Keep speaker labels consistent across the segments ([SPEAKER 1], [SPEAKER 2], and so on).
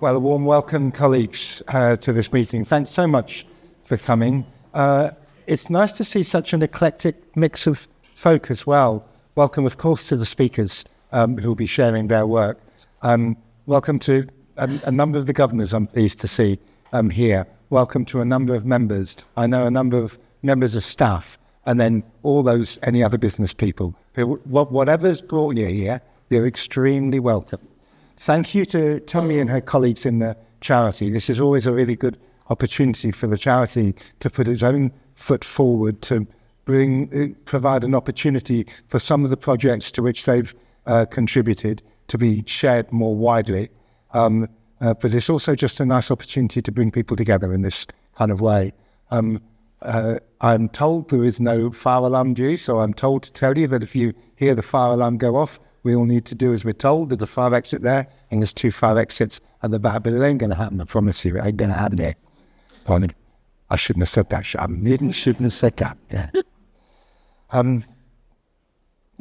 [SPEAKER 1] Well, a warm welcome, colleagues, to this meeting. Thanks so much for coming. It's nice to see such an eclectic mix of folk as well. Welcome, of course, to the speakers who will be sharing their work. Welcome to a number of the governors I'm pleased to see here. Welcome to a number of members. I know a number of members of staff, and then any other business people. Whatever's brought you here, you're extremely welcome. Thank you to Tony and her colleagues in the charity. This is always a really good opportunity for the charity to put its own foot forward to provide an opportunity for some of the projects to which they've contributed to be shared more widely. But it's also just a nice opportunity to bring people together in this kind of way. I'm told there is no fire alarm due, so I'm told to tell you that if you hear the fire alarm go off, we all need to do as we're told. There's a fire exit there, and there's 2 fire exits at the back, but it ain't going to happen, I promise you. It ain't going to happen here. Pardon. I shouldn't have said that. I really shouldn't have said that.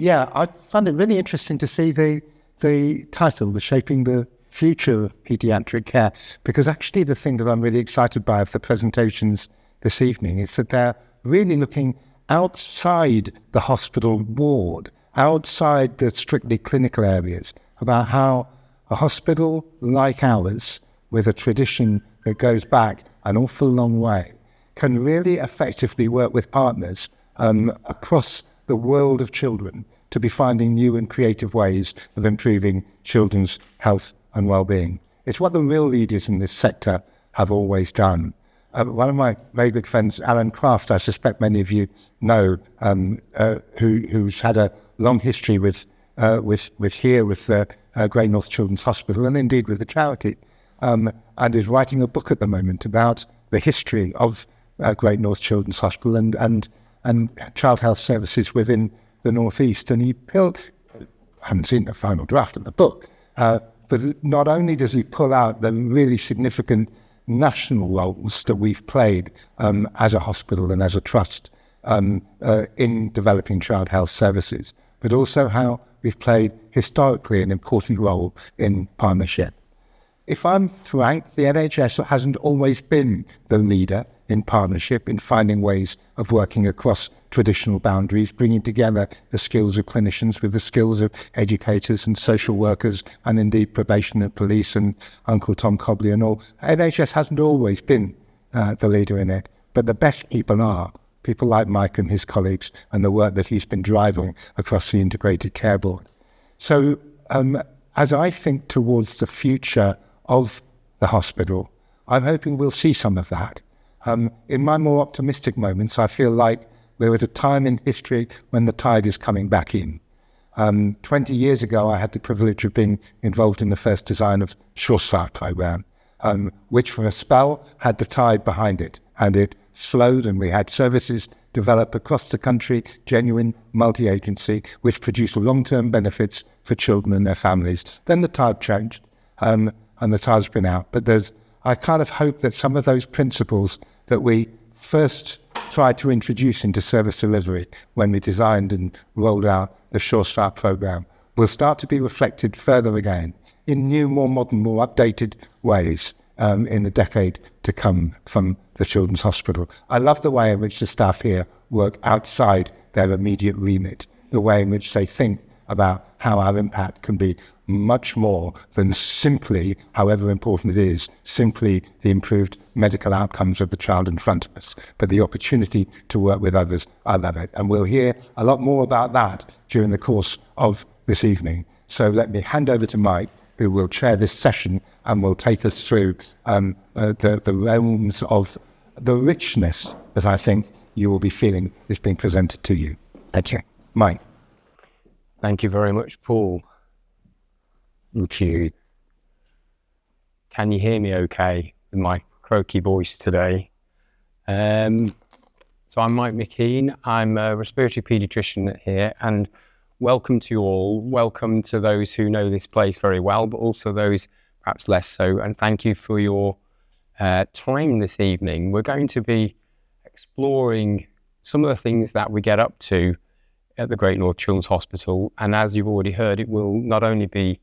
[SPEAKER 1] Yeah. I found it really interesting to see the title, The Shaping the Future of Paediatric Care, because actually the thing that I'm really excited by of the presentations this evening is that they're really looking outside the hospital ward, outside the strictly clinical areas, about how a hospital like ours, with a tradition that goes back an awful long way, can really effectively work with partners across the world of children to be finding new and creative ways of improving children's health and well-being. It's what the real leaders in this sector have always done. One of my very good friends, Alan Craft, I suspect many of you know, who's had a long history with the Great North Children's Hospital, and indeed with the charity, and is writing a book at the moment about the history of Great North Children's Hospital and child health services within the North East. And I haven't seen the final draft of the book, but not only does he pull out the really significant national roles that we've played as a hospital and as a trust in developing child health services, but also how we've played historically an important role in partnership. If I'm frank, the NHS hasn't always been the leader in partnership, in finding ways of working across traditional boundaries, bringing together the skills of clinicians with the skills of educators and social workers, and indeed probation and police and Uncle Tom Cobley and all. NHS hasn't always been the leader in it, but the best people are people like Mike and his colleagues and the work that he's been driving across the Integrated Care Board. So as I think towards the future of the hospital, I'm hoping we'll see some of that. In my more optimistic moments, I feel like we're at a time in history when the tide is coming back in. 20 years ago, I had the privilege of being involved in the first design of Shore Start program, which for a spell had the tide behind it, and it flowed, and we had services develop across the country, genuine multi-agency, which produced long-term benefits for children and their families. Then the tide changed, and the tide's been out. But I kind of hope that some of those principles that we first tried to introduce into service delivery when we designed and rolled out the Shore Start program will start to be reflected further again in new, more modern, more updated ways in the decade to come from the Children's Hospital. I love the way in which the staff here work outside their immediate remit, the way in which they think about how our impact can be much more than simply, however important it is, simply the improved medical outcomes of the child in front of us, but the opportunity to work with others. I love it. And we'll hear a lot more about that during the course of this evening. So let me hand over to Mike, who will chair this session and will take us through the realms of the richness that I think you will be feeling is being presented to you. Thank you. Mike.
[SPEAKER 2] Thank you very much, Paul. Thank you. Can you hear me okay with my croaky voice today? So I'm Mike McKean. I'm a respiratory paediatrician here, and welcome to you all. Welcome to those who know this place very well, but also those perhaps less so. And thank you for your time this evening. We're going to be exploring some of the things that we get up to at the Great North Children's Hospital. And as you've already heard, it will not only be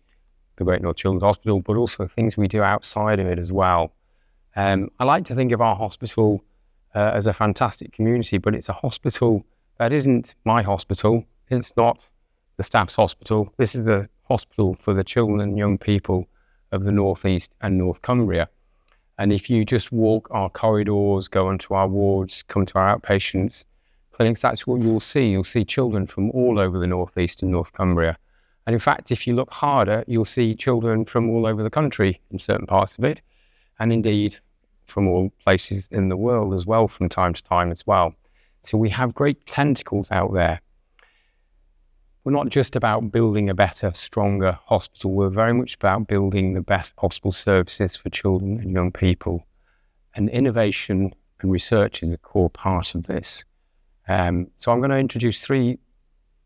[SPEAKER 2] the Great North Children's Hospital, but also things we do outside of it as well. I like to think of our hospital as a fantastic community, but it's a hospital that isn't my hospital. It's not the staff's hospital. This is the hospital for the children and young people of the North East and North Cumbria. And if you just walk our corridors, go onto our wards, come to our outpatients clinics, that's what you'll see. You'll see children from all over the North East and North Cumbria. And in fact, if you look harder, you'll see children from all over the country in certain parts of it, and indeed from all places in the world as well from time to time as well. So we have great tentacles out there. We're not just about building a better, stronger hospital. We're very much about building the best possible services for children and young people. And innovation and research is a core part of this. So I'm going to introduce 3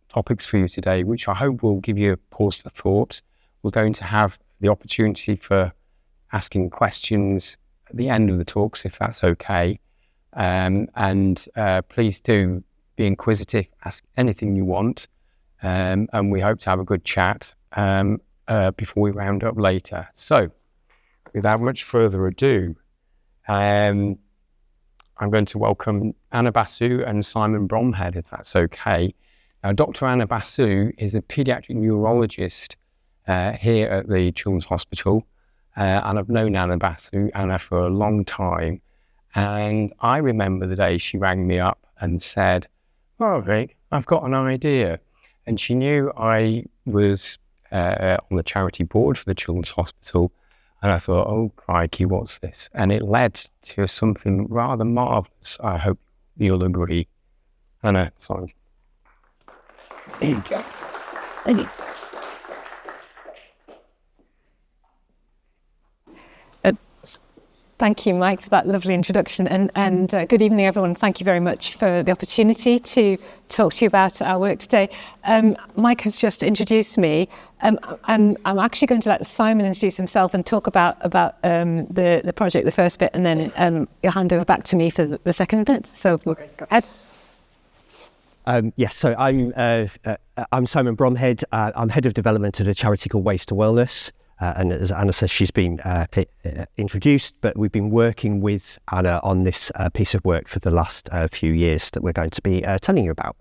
[SPEAKER 2] topics for you today, which I hope will give you a pause for thought. We're going to have the opportunity for asking questions at the end of the talks, if that's okay. Please do be inquisitive, ask anything you want. And we hope to have a good chat before we round up later. So, without much further ado, I'm going to welcome Anna Basu and Simon Bromhead, if that's okay. Now, Dr. Anna Basu is a paediatric neurologist here at the Children's Hospital, and I've known Anna for a long time. And I remember the day she rang me up and said, "Oh, Rick, I've got an idea." And she knew I was on the charity board for the Children's Hospital. And I thought, oh, crikey, what's this? And it led to something rather marvellous. I hope you'll agree. Anna, sorry. There you go.
[SPEAKER 3] Thank you. Thank you, Mike, for that lovely introduction. And good evening, everyone. Thank you very much for the opportunity to talk to you about our work today. Mike has just introduced me. I'm actually going to let Simon introduce himself and talk about the project, the first bit, and then you'll hand over back to me for the second bit. So we'll go ahead.
[SPEAKER 4] Yes, so I'm Simon Bromhead. I'm head of development at a charity called Waste to Wellness. And as Anna says, she's been introduced, but we've been working with Anna on this piece of work for the last few years that we're going to be telling you about.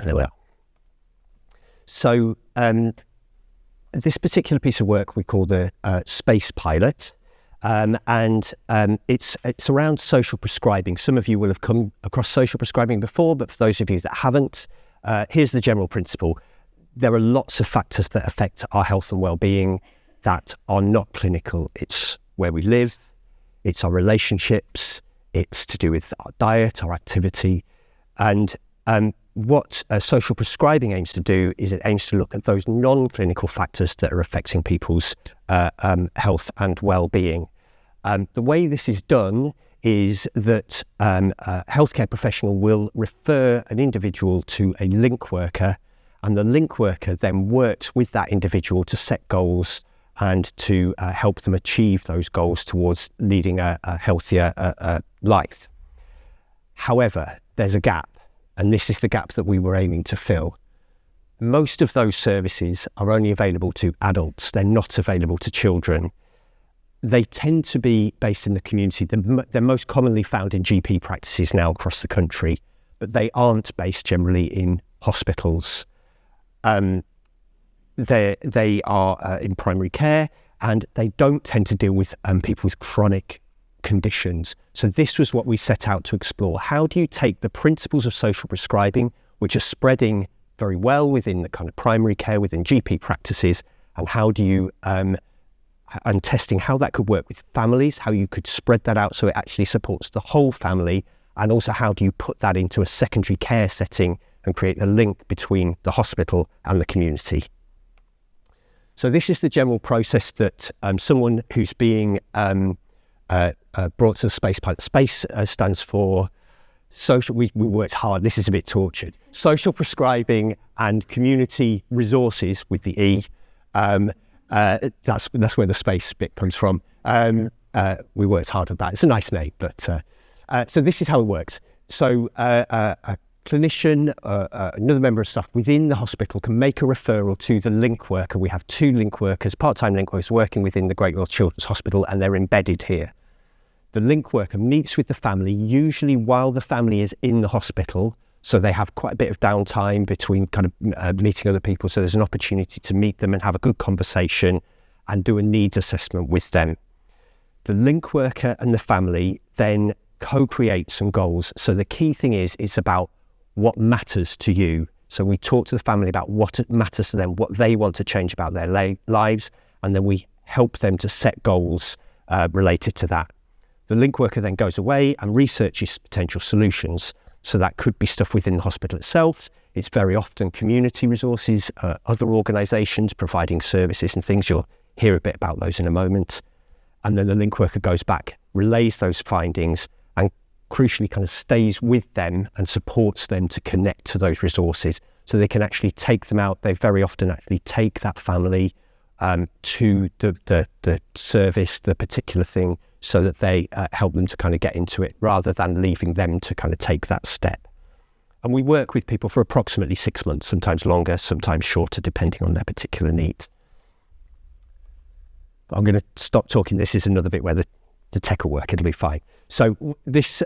[SPEAKER 4] There we are. So this particular piece of work we call the Space Pilot, and it's around social prescribing. Some of you will have come across social prescribing before, but for those of you that haven't, here's the general principle. There are lots of factors that affect our health and well-being that are not clinical. It's where we live, it's our relationships, it's to do with our diet, our activity. And what social prescribing aims to do is it aims to look at those non-clinical factors that are affecting people's health and well-being. The way this is done is that a healthcare professional will refer an individual to a link worker, and the link worker then works with that individual to set goals and to help them achieve those goals towards leading a healthier life. However, there's a gap, and this is the gap that we were aiming to fill. Most of those services are only available to adults. They're not available to children. They tend to be based in the community. They're most commonly found in GP practices now across the country, but they aren't based generally in hospitals. They are in primary care, and they don't tend to deal with people with chronic conditions. So this was what we set out to explore. How do you take the principles of social prescribing, which are spreading very well within the kind of primary care, within GP practices, and how do you, and testing how that could work with families, how you could spread that out so it actually supports the whole family, and also how do you put that into a secondary care setting and create a link between the hospital and the community. So this is the general process that someone who's being brought to the Space Pilot. Space stands for social, we worked hard, this is a bit tortured, social prescribing and community resources with the E. That's where the space bit comes from. We worked hard at that. It's a nice name, but so this is how it works. So clinician, another member of staff within the hospital can make a referral to the link worker. We have 2 link workers, part-time link workers working within the Great North Children's Hospital, and they're embedded here. The link worker meets with the family, usually while the family is in the hospital, so they have quite a bit of downtime between kind of meeting other people, so there's an opportunity to meet them and have a good conversation and do a needs assessment with them. The link worker and the family then co-create some goals. So the key thing is it's about what matters to you. So we talk to the family about what matters to them, what they want to change about their lives, and then we help them to set goals related to that. The link worker then goes away and researches potential solutions. So that could be stuff within the hospital itself. It's very often community resources, other organisations providing services and things. You'll hear a bit about those in a moment. And then the link worker goes back, relays those findings, and crucially kind of stays with them and supports them to connect to those resources so they can actually take them out. They very often actually take that family to the service, the particular thing, so that they help them to kind of get into it rather than leaving them to kind of take that step. And we work with people for approximately 6 months, sometimes longer, sometimes shorter, depending on their particular needs. I'm going to stop talking. This is another bit where the tech will work. It'll be fine. So this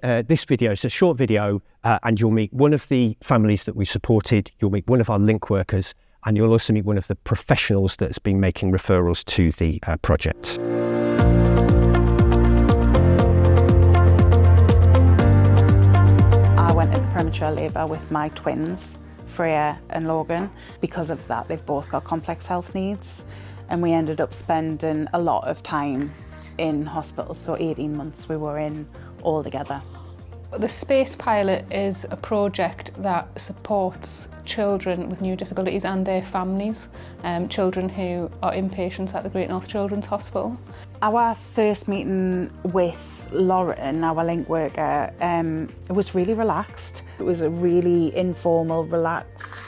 [SPEAKER 4] video is a short video, and you'll meet one of the families that we supported. You'll meet one of our link workers, and you'll also meet one of the professionals that's been making referrals to the project.
[SPEAKER 5] I went into premature labour with my twins, Freya and Logan. Because of that, they've both got complex health needs, and we ended up spending a lot of time in hospital, so 18 months we were in all together.
[SPEAKER 6] The Space Pilot is a project that supports children with new disabilities and their families, children who are inpatients at the Great North Children's Hospital.
[SPEAKER 5] Our first meeting with Lauren, our link worker, it was really relaxed. It was a really informal, relaxed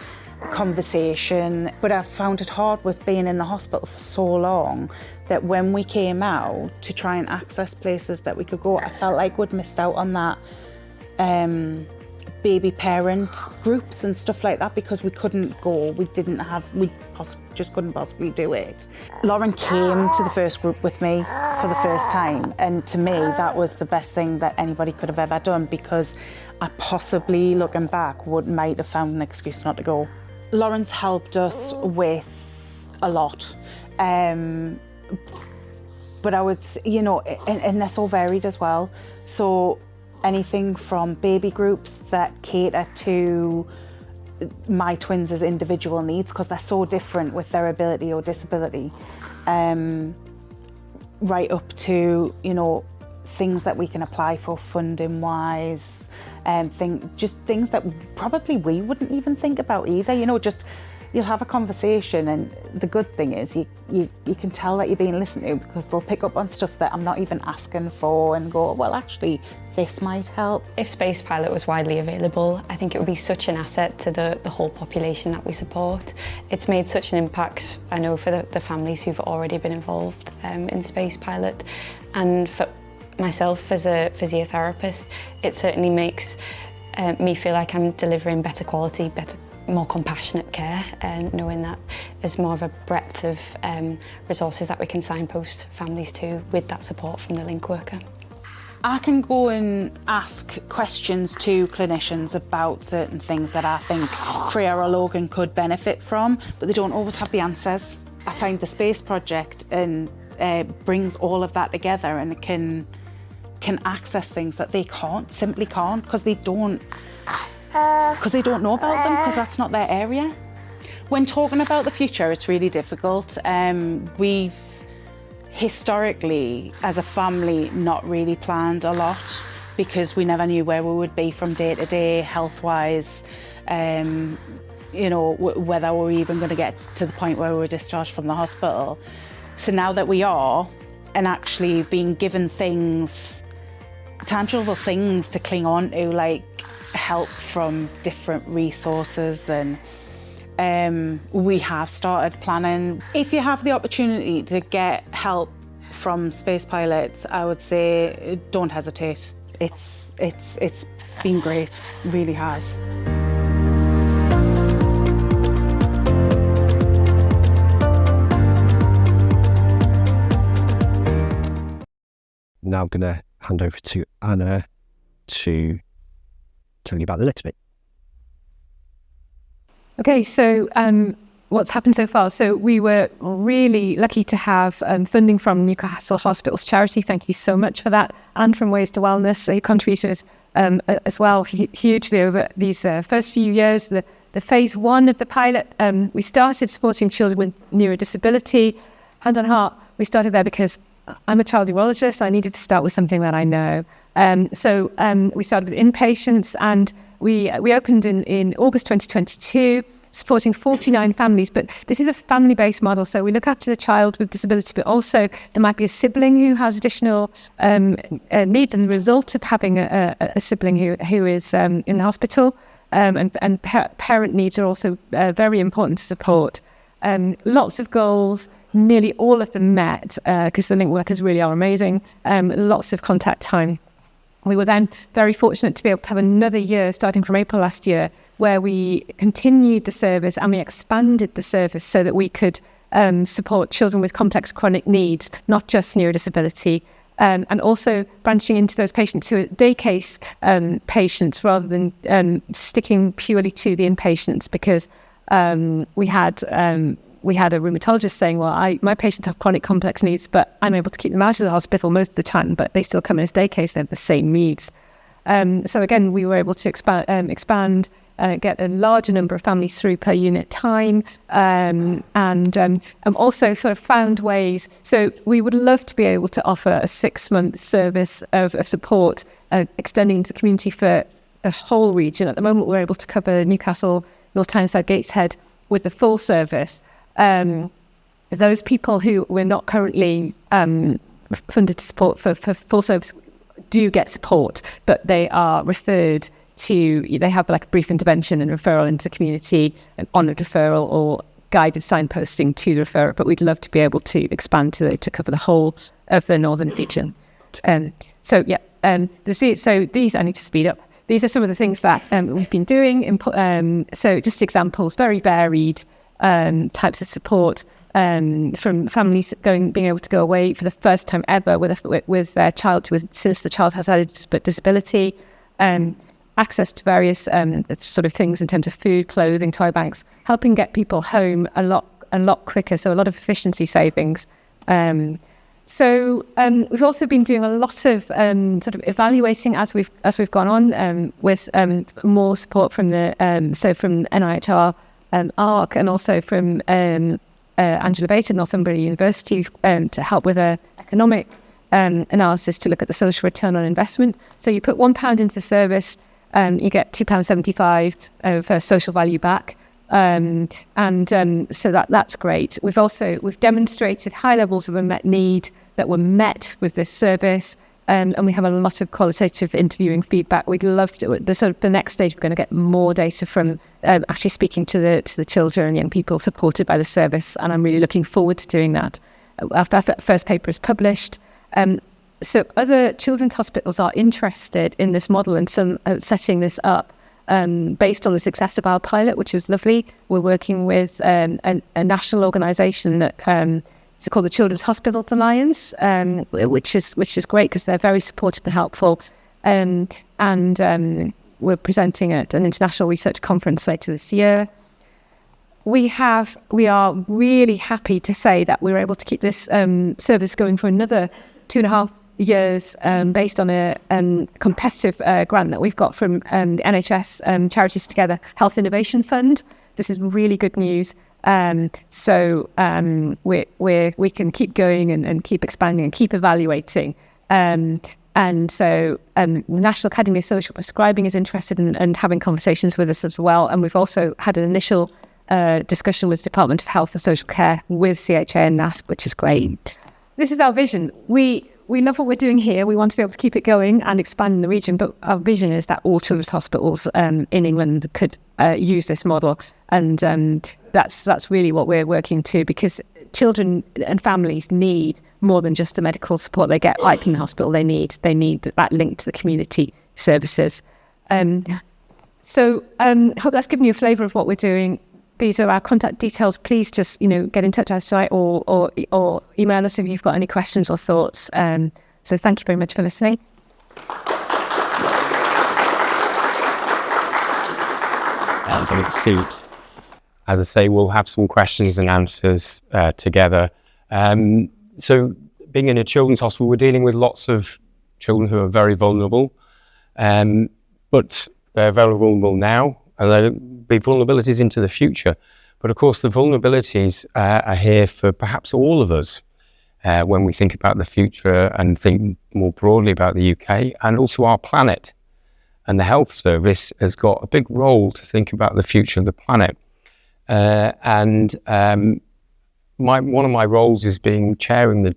[SPEAKER 5] conversation, but I found it hard with being in the hospital for so long that when we came out to try and access places that we could go, I felt like we'd missed out on that baby parent groups and stuff like that because we couldn't go, we just couldn't possibly do it. Lauren came to the first group with me for the first time, and to me that was the best thing that anybody could have ever done, because I possibly, looking back, might have found an excuse not to go. Lauren's helped us with a lot, but I would, and they're so varied as well. So anything from baby groups that cater to my twins' individual needs, because they're so different with their ability or disability, right up to, things that we can apply for funding wise, just things that probably we wouldn't even think about either. Just you'll have a conversation, and the good thing is you can tell that you're being listened to, because they'll pick up on stuff that I'm not even asking for and go, well, actually this might help.
[SPEAKER 7] If Space Pilot was widely available, I think it would be such an asset to the whole population that we support. It's made such an impact, I know, for the families who've already been involved in Space Pilot, and for myself as a physiotherapist, it certainly makes me feel like I'm delivering better quality, more compassionate care, knowing that there's more of a breadth of resources that we can signpost families to with that support from the link worker.
[SPEAKER 5] I can go and ask questions to clinicians about certain things that I think Freya or Logan could benefit from, but they don't always have the answers. I find the Space Project brings all of that together, and it can access things that they simply can't, because they don't know about them, because that's not their area. When talking about the future, it's really difficult. We've historically, as a family, not really planned a lot, because we never knew where we would be from day to day, health-wise, whether we were even going to get to the point where we were discharged from the hospital. So now that we are, and actually being given things, tangible things to cling on to, like help from different resources, and we have started planning. If you have the opportunity to get help from Space Pilots, I would say don't hesitate. It's been great, really has.
[SPEAKER 4] now going to hand over to Anna to tell you about the next bit.
[SPEAKER 3] Okay, so what's happened so far? So we were really lucky to have funding from Newcastle Hospitals Charity. Thank you so much for that. And from Ways to Wellness, they contributed as well hugely over these first few years. The phase 1 of the pilot, we started supporting children with neurodisability. Hand on heart, we started there because I'm a child neurologist. I needed to start with something that I know. So we started with inpatients, and we opened in August 2022, supporting 49 families. But this is a family-based model, so we look after the child with disability, but also there might be a sibling who has additional needs as a result of having a sibling who is in the hospital. And parent needs are also very important to support. Lots of goals, nearly all of them met, because the link workers really are amazing. Lots of contact time. We were then very fortunate to be able to have another year, starting from April last year, where we continued the service and we expanded the service so that we could support children with complex chronic needs, not just neurodisability, and also branching into those patients who are day case patients rather than sticking purely to the inpatients, because we had a rheumatologist saying, well, my patients have chronic complex needs, but I'm able to keep them out of the hospital most of the time, but they still come in as day case, they have the same needs. So again, we were able to expand, get a larger number of families through per unit time, and also sort of found ways. So we would love to be able to offer a 6-month service of support, extending into the community for the whole region. At the moment, we're able to cover Newcastle, North Tyneside, Gateshead with the full service. Those people who we're not currently funded to support for full service do get support, but they are referred to, they have like a brief intervention and referral into the community, an honoured referral or guided signposting to the referrer, but we'd love to be able to expand to cover the whole of the northern region. So these, I need to speed up. These are some of the things that we've been doing. So just examples, very varied types of support, from families being able to go away for the first time ever with their child since the child has had a disability, access to various sort of things in terms of food, clothing, toy banks, helping get people home a lot quicker. So a lot of efficiency savings. So we've also been doing a lot of sort of evaluating as we've gone on, with more support from the from NIHR, ARC, and also from Angela Bates at Northumbria University to help with an economic analysis to look at the social return on investment. So you put £1 into the service, you get £2.75 of social value back. So that's great. We've demonstrated high levels of unmet need that were met with this service, and we have a lot of qualitative interviewing feedback. We'd love to. The next stage, we're going to get more data from actually speaking to the children and young people supported by the service, and I'm really looking forward to doing that. Our first paper is published. So other children's hospitals are interested in this model and some setting this up. Based on the success of our pilot, which is lovely. We're working with a national organisation that it's called the Children's Hospitals Alliance, which is great because they're very supportive and helpful. And we're presenting at an international research conference later this year. We are really happy to say that we're able to keep this service going for another 2.5 years, based on a competitive grant that we've got from the NHS Charities Together Health Innovation Fund. This is really good news. So we can keep going and keep expanding and keep evaluating. And so the National Academy of Social Prescribing is interested in having conversations with us as well. And we've also had an initial discussion with the Department of Health and Social Care with CHA and NASP, which is great. This is our vision. We love what we're doing here. We want to be able to keep it going and expand in the region, but our vision is that all children's hospitals in England could use this model, and that's really what we're working to, because children and families need more than just the medical support they get right in the hospital. They need that link to the community services. So hope that's given you a flavour of what we're doing. These are our contact details. Please just, get in touch with us tonight or email us if you've got any questions or thoughts. So thank you very much for listening.
[SPEAKER 2] Take a seat. As I say, we'll have some questions and answers together. So being in a children's hospital, we're dealing with lots of children who are very vulnerable, but they're very vulnerable now, and there'll be vulnerabilities into the future. But of course, the vulnerabilities are here for perhaps all of us when we think about the future and think more broadly about the UK and also our planet. And the health service has got a big role to think about the future of the planet. One of my roles is chairing the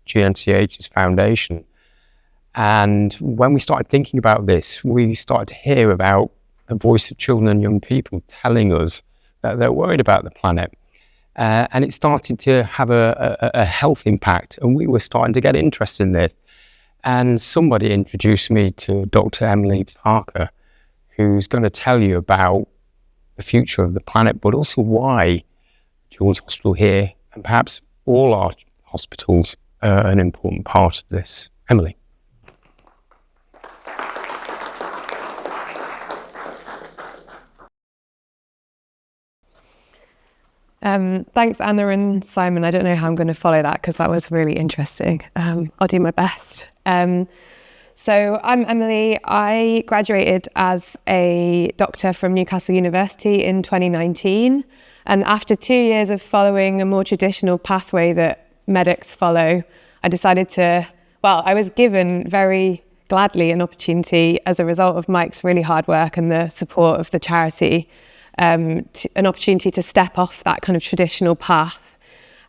[SPEAKER 2] GNCH's foundation. And when we started thinking about this, we started to hear about the voice of children and young people telling us that they're worried about the planet. And it started to have a health impact, and we were starting to get interested in this. And somebody introduced me to Dr. Emily Parker, who's going to tell you about the future of the planet, but also why Children's Hospital here, and perhaps all our hospitals, are an important part of this. Emily.
[SPEAKER 3] Thanks, Anna and Simon. I don't know how I'm going to follow that because that was really interesting. I'll do my best. So I'm Emily. I graduated as a doctor from Newcastle University in 2019. And after 2 years of following a more traditional pathway that medics follow, I decided I was given very gladly an opportunity as a result of Mike's really hard work and the support of the charity, an opportunity to step off that kind of traditional path.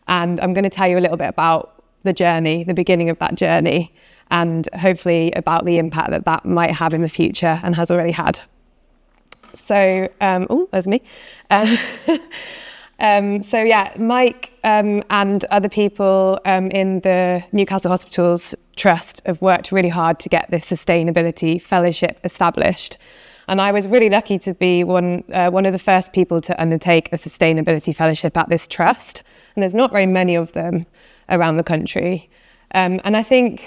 [SPEAKER 3] And I'm going to tell you a little bit about the journey, the beginning of that journey, and hopefully about the impact that that might have in the future and has already had. So, there's me. Mike and other people in the Newcastle Hospitals Trust have worked really hard to get this sustainability fellowship established. And I was really lucky to be one of the first people to undertake a sustainability fellowship at this trust. And there's not very many of them around the country. And I think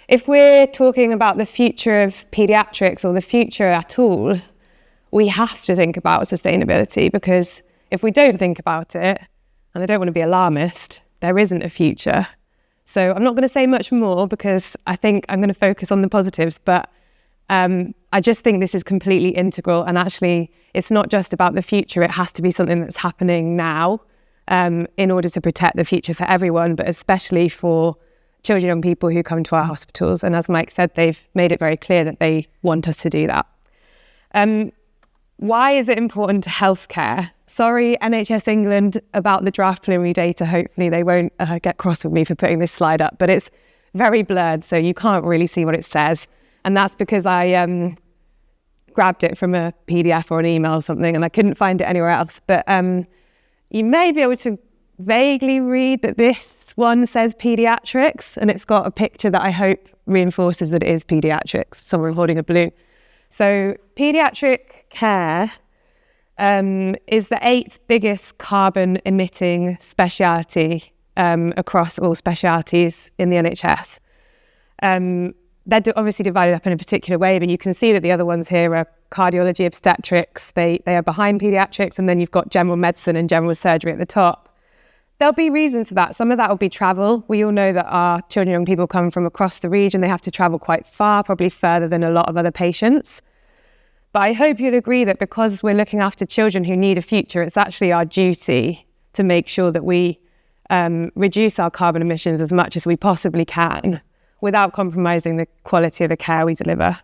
[SPEAKER 3] if we're talking about the future of paediatrics or the future at all, we have to think about sustainability, because if we don't think about it, and I don't want to be alarmist, there isn't a future. So I'm not going to say much more because I think I'm going to focus on the positives, but I just think this is completely integral, and actually it's not just about the future, it has to be something that's happening now in order to protect the future for everyone, but especially for children and young people who come to our hospitals. And as Mike said, they've made it very clear that they want us to do that. Why is it important to healthcare? Sorry, NHS England, about the draft preliminary data. Hopefully they won't get cross with me for putting this slide up, but it's very blurred, so you can't really see what it says. And that's because I grabbed it from a PDF or an email or something, and I couldn't find it anywhere else. But you may be able to vaguely read that this one says paediatrics, and it's got a picture that I hope reinforces that it is paediatrics, someone holding a balloon. So paediatric care is the 8th biggest carbon emitting speciality across all specialities in the NHS. They're obviously divided up in a particular way, but you can see that the other ones here are cardiology, obstetrics, they are behind paediatrics, and then you've got general medicine and general surgery at the top. There'll be reasons for that. Some of that will be travel. We all know that our children and young people come from across the region. They have to travel quite far, probably further than a lot of other patients. But I hope you'll agree that because we're looking after children who need a future, it's actually our duty to make sure that we reduce our carbon emissions as much as we possibly can without compromising the quality of the care we deliver.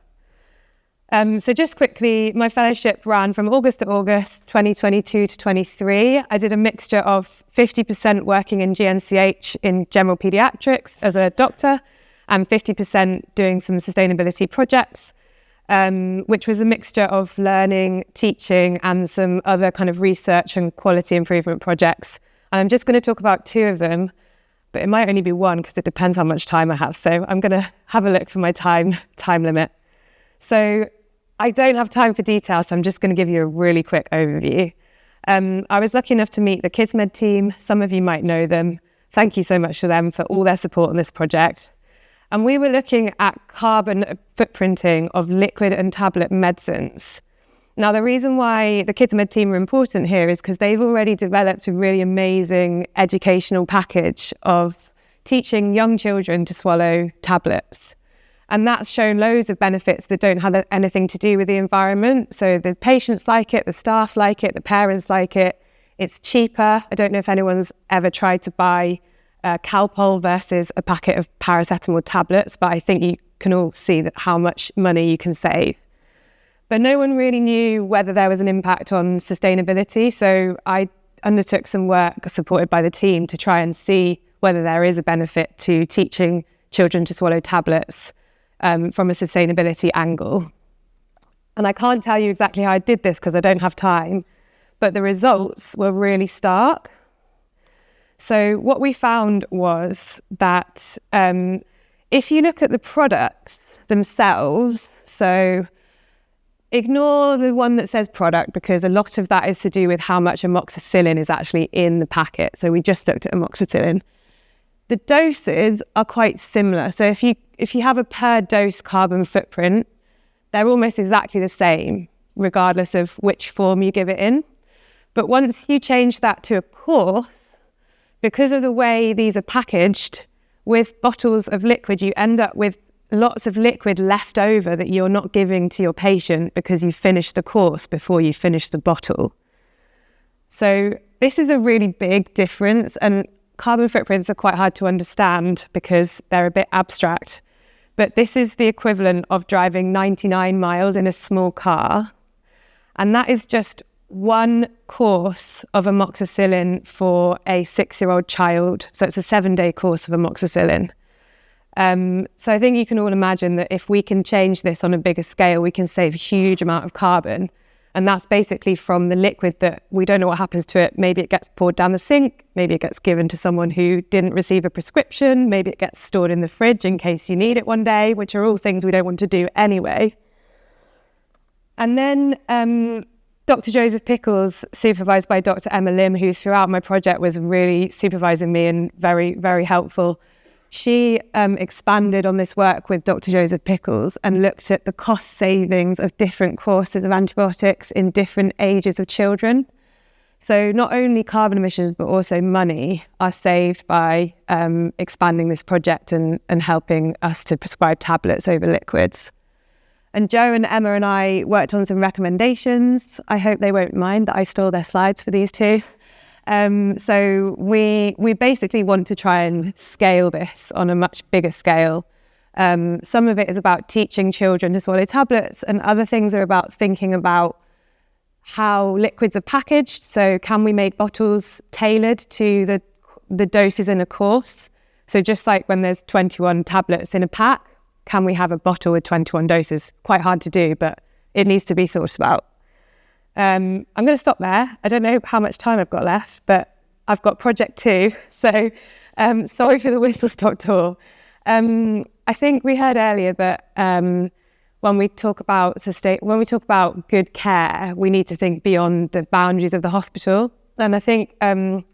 [SPEAKER 3] So just quickly, my fellowship ran from August to August 2022 to 23. I did a mixture of 50% working in GNCH in general paediatrics as a doctor and 50% doing some sustainability projects, which was a mixture of learning, teaching, and some other kind of research and quality improvement projects. And I'm just going to talk about 2 of them, but it might only be 1 because it depends how much time I have. So I'm going to have a look for my time limit. So I don't have time for detail, so I'm just going to give you a really quick overview. I was lucky enough to meet the Kids Med team. Some of you might know them. Thank you so much to them for all their support on this project. And we were looking at carbon footprinting of liquid and tablet medicines. Now, the reason why the Kids Med team are important here is because they've already developed a really amazing educational package of teaching young children to swallow tablets. And that's shown loads of benefits that don't have anything to do with the environment. So the patients like it, the staff like it, the parents like it. It's cheaper. I don't know if anyone's ever tried to buy Calpol versus a packet of paracetamol tablets, but I think you can all see that how much money you can save. But no one really knew whether there was an impact on sustainability. So I undertook some work supported by the team to try and see whether there is a benefit to teaching children to swallow tablets from a sustainability angle. And I can't tell you exactly how I did this because I don't have time, but the results were really stark. So what we found was that if you look at the products themselves, so ignore the one that says product because a lot of that is to do with how much amoxicillin is actually in the packet. So we just looked at amoxicillin. The doses are quite similar. So if you have a per dose carbon footprint, they're almost exactly the same, regardless of which form you give it in. But once you change that to a course, because of the way these are packaged, with bottles of liquid, you end up with lots of liquid left over that you're not giving to your patient because you finished the course before you finish the bottle. So this is a really big difference, and carbon footprints are quite hard to understand because they're a bit abstract. But this is the equivalent of driving 99 miles in a small car. And that is just one course of amoxicillin for a 6-year-old child. So it's a 7-day course of amoxicillin. So I think you can all imagine that if we can change this on a bigger scale, we can save a huge amount of carbon. And that's basically from the liquid that we don't know what happens to it. Maybe it gets poured down the sink. Maybe it gets given to someone who didn't receive a prescription. Maybe it gets stored in the fridge in case you need it one day, which are all things we don't want to do anyway. And then Dr. Joseph Pickles, supervised by Dr. Emma Lim, who throughout my project was really supervising me and very, very helpful. She expanded on this work with Dr. Joseph Pickles and looked at the cost savings of different courses of antibiotics in different ages of children. So not only carbon emissions, but also money are saved by expanding this project and helping us to prescribe tablets over liquids. And Joe and Emma and I worked on some recommendations. I hope they won't mind that I stole their slides for these two. So we basically want to try and scale this on a much bigger scale. Some of it is about teaching children to swallow tablets, and other things are about thinking about how liquids are packaged. So can we make bottles tailored to the doses in a course? So just like when there's 21 tablets in a pack, can we have a bottle with 21 doses? Quite hard to do, but it needs to be thought about. I'm going to stop there. I don't know how much time I've got left, but I've got project 2. So sorry for the whistle-stop tour. I think we heard earlier that when we talk about good care, we need to think beyond the boundaries of the hospital. And I think when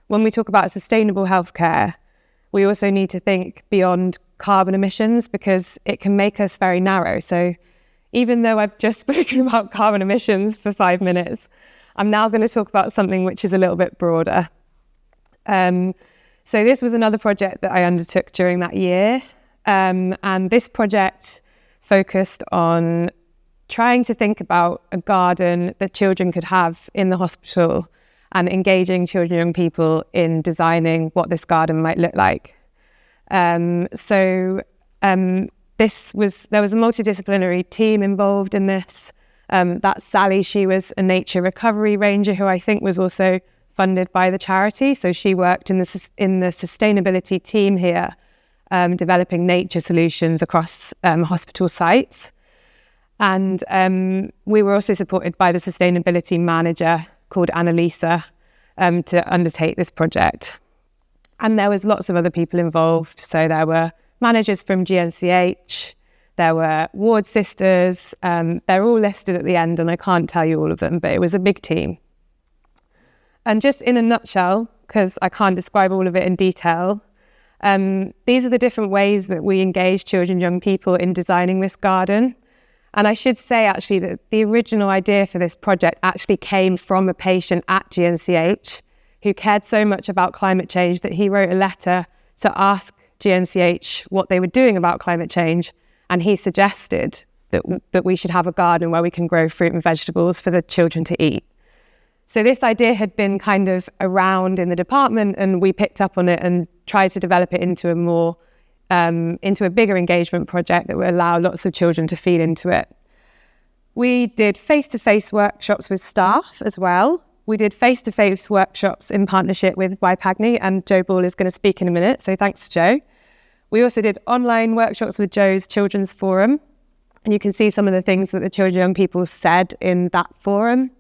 [SPEAKER 3] we talk about sustainable healthcare, we also need to think beyond carbon emissions because it can make us very narrow. So even though I've just spoken about carbon emissions for 5 minutes, I'm now going to talk about something which is a little bit broader. So this was another project that I undertook during that year. And this project focused on trying to think about a garden that children could have in the hospital and engaging children and young people in designing what this garden might look like. There was a multidisciplinary team involved in this. That's Sally. She was a nature recovery ranger who I think was also funded by the charity. So she worked in the sustainability team here, developing nature solutions across hospital sites. And we were also supported by the sustainability manager called Annalisa to undertake this project. And there was lots of other people involved. So there were managers from GNCH, there were ward sisters, they're all listed at the end and I can't tell you all of them, but it was a big team. And just in a nutshell, because I can't describe all of it in detail, These are the different ways that we engage children and young people in designing this garden. And I should say actually that the original idea for this project actually came from a patient at GNCH who cared so much about climate change that he wrote a letter to ask GNCH what they were doing about climate change. And he suggested that we should have a garden where we can grow fruit and vegetables for the children to eat. So this idea had been kind of around in the department, and we picked up on it and tried to develop it into a more, into a bigger engagement project that would allow lots of children to feed into it. We did face-to-face workshops with staff as well. We did face-to-face workshops in partnership with YPAGNI, and Joe Ball is going to speak in a minute, so thanks to Joe. We also did online workshops with Joe's Children's Forum, and you can see some of the things that the children and young people said in that forum,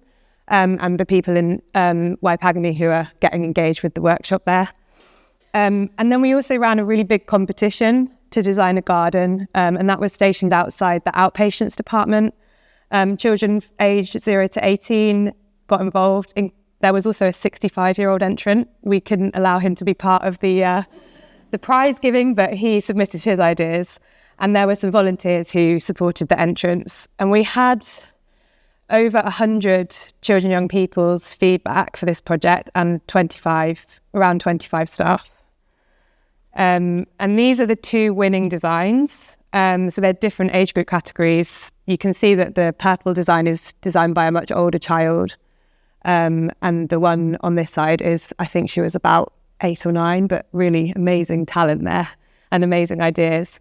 [SPEAKER 3] and the people in YPAGNI who are getting engaged with the workshop there. And then we also ran a really big competition to design a garden, and that was stationed outside the outpatients department. Children aged 0 to 18 got involved. There was also a 65-year-old entrant. We couldn't allow him to be part of the prize giving, but he submitted his ideas. And there were some volunteers who supported the entrants. And we had over 100 children and young people's feedback for this project and around 25 staff. And these are the two winning designs. So they're different age group categories. You can see that the purple design is designed by a much older child. And the one on this side is, I think she was about 8 or 9, but really amazing talent there and amazing ideas.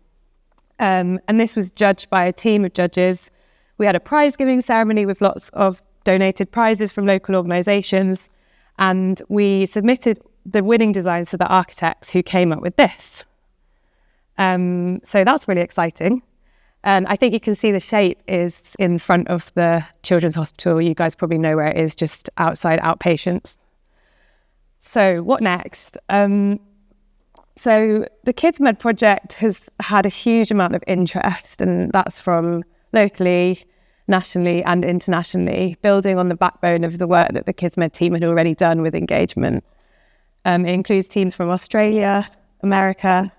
[SPEAKER 3] And this was judged by a team of judges. We had a prize giving ceremony with lots of donated prizes from local organisations, and we submitted the winning designs to the architects who came up with this. So that's really exciting. And I think you can see the shape is in front of the Children's Hospital. You guys probably know where it is, just outside outpatients. So what next? So the Kids Med project has had a huge amount of interest, and that's from locally, nationally and internationally, building on the backbone of the work that the Kids Med team had already done with engagement. It includes teams from Australia, America.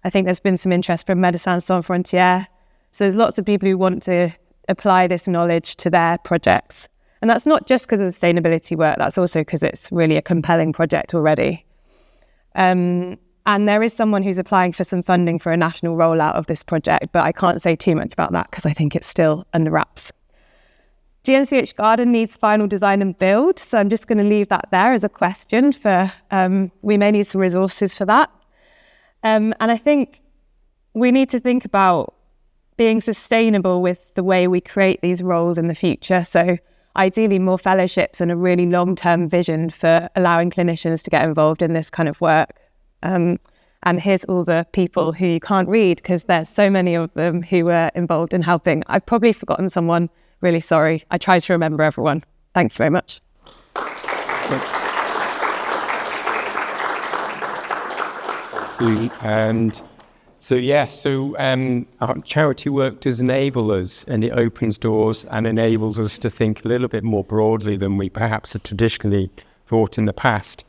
[SPEAKER 3] I think there's been some interest from Médecins Sans Frontières. So there's lots of people who want to apply this knowledge to their projects. And that's not just because of sustainability work, that's also because it's really a compelling project already. And there is someone who's applying for some funding for a national rollout of this project, but I can't say too much about that because I think it's still under wraps. GNCH Garden needs final design and build, so I'm just going to leave that there as a question for, we may need some resources for that. And I think we need to think about being sustainable with the way we create these roles in the future. So ideally more fellowships and a really long-term vision for allowing clinicians to get involved in this kind of work. And here's all the people who you can't read because there's so many of them who were involved in helping. I've probably forgotten someone, really sorry. I tried to remember everyone. Thank you very much.
[SPEAKER 2] And so, our charity work does enable us, and it opens doors and enables us to think a little bit more broadly than we perhaps have traditionally thought in the past.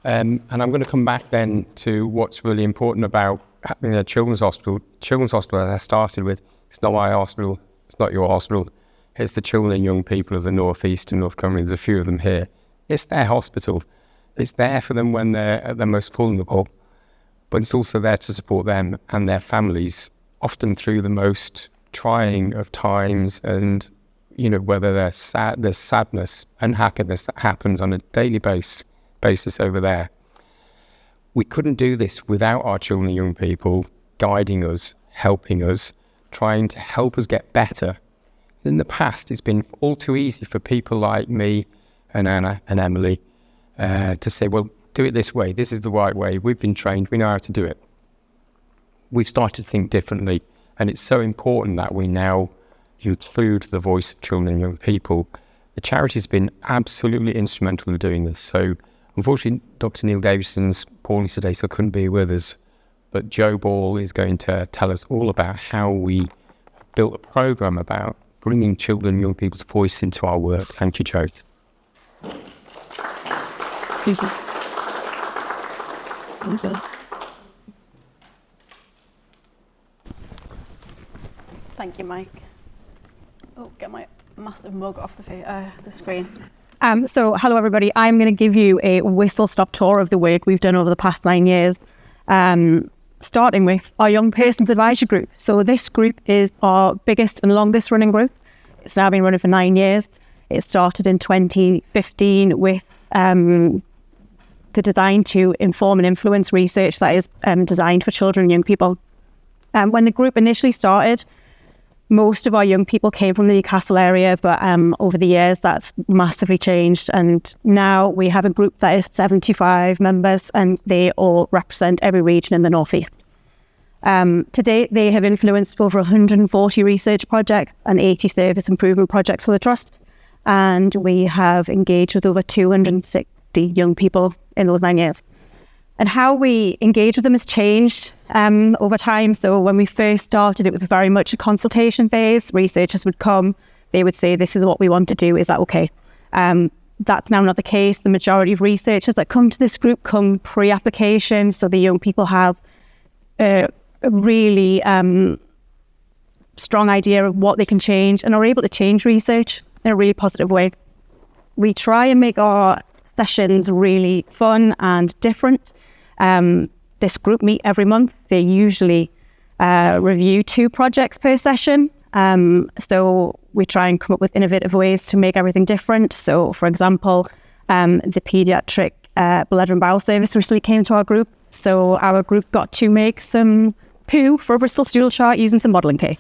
[SPEAKER 2] And I'm going to come back then to what's really important about having a children's hospital. Children's hospital, as I started with, it's not my hospital, it's not your hospital. It's the children and young people of the North East and North Cumbria. There's a few of them here. It's their hospital. It's there for them when they're at their most vulnerable, but it's also there to support them and their families, often through the most trying of times, and whether there's sadness and happiness that happens on a daily basis over there. We couldn't do this without our children and young people guiding us, helping us, trying to help us get better. In the past, it's been all too easy for people like me and Anna and Emily to say, well, do it this way. This is the right way. We've been trained. We know how to do it. We've started to think differently, and it's so important that we now include the voice of children and young people. The charity's been absolutely instrumental in doing this. So unfortunately, Dr. Neil Davidson's poorly today, so couldn't be with us. But Joe Ball is going to tell us all about how we built a programme about bringing children and young people's voice into our work. Thank you, Joe.
[SPEAKER 3] Thank you.
[SPEAKER 8] Thank you, Mike. Oh, get my massive mug off the screen.
[SPEAKER 9] So hello everybody, I'm going to give you a whistle-stop tour of the work we've done over the past 9 years, starting with our Young Persons Advisory Group. So this group is our biggest and longest running group. It's now been running for 9 years. It started in 2015 with the design to inform and influence research that is designed for children and young people. When the group initially started, most of our young people came from the Newcastle area, but over the years that's massively changed, and now we have a group that is 75 members and they all represent every region in the North East. To date, they have influenced over 140 research projects and 80 service improvement projects for the Trust, and we have engaged with over 260 young people in those 9 years. And how we engage with them has changed over time. So when we first started, it was very much a consultation phase. Researchers would come, they would say, this is what we want to do, is that okay? That's now not the case. The majority of researchers that come to this group come pre-application, so the young people have a really strong idea of what they can change and are able to change research in a really positive way. We try and make our sessions really fun and different. This group meet every month. They usually review 2 projects per session. So we try and come up with innovative ways to make everything different. So for example, the Paediatric bladder and bowel service recently came to our group. So our group got to make some poo for a Bristol stool chart using some modelling clay.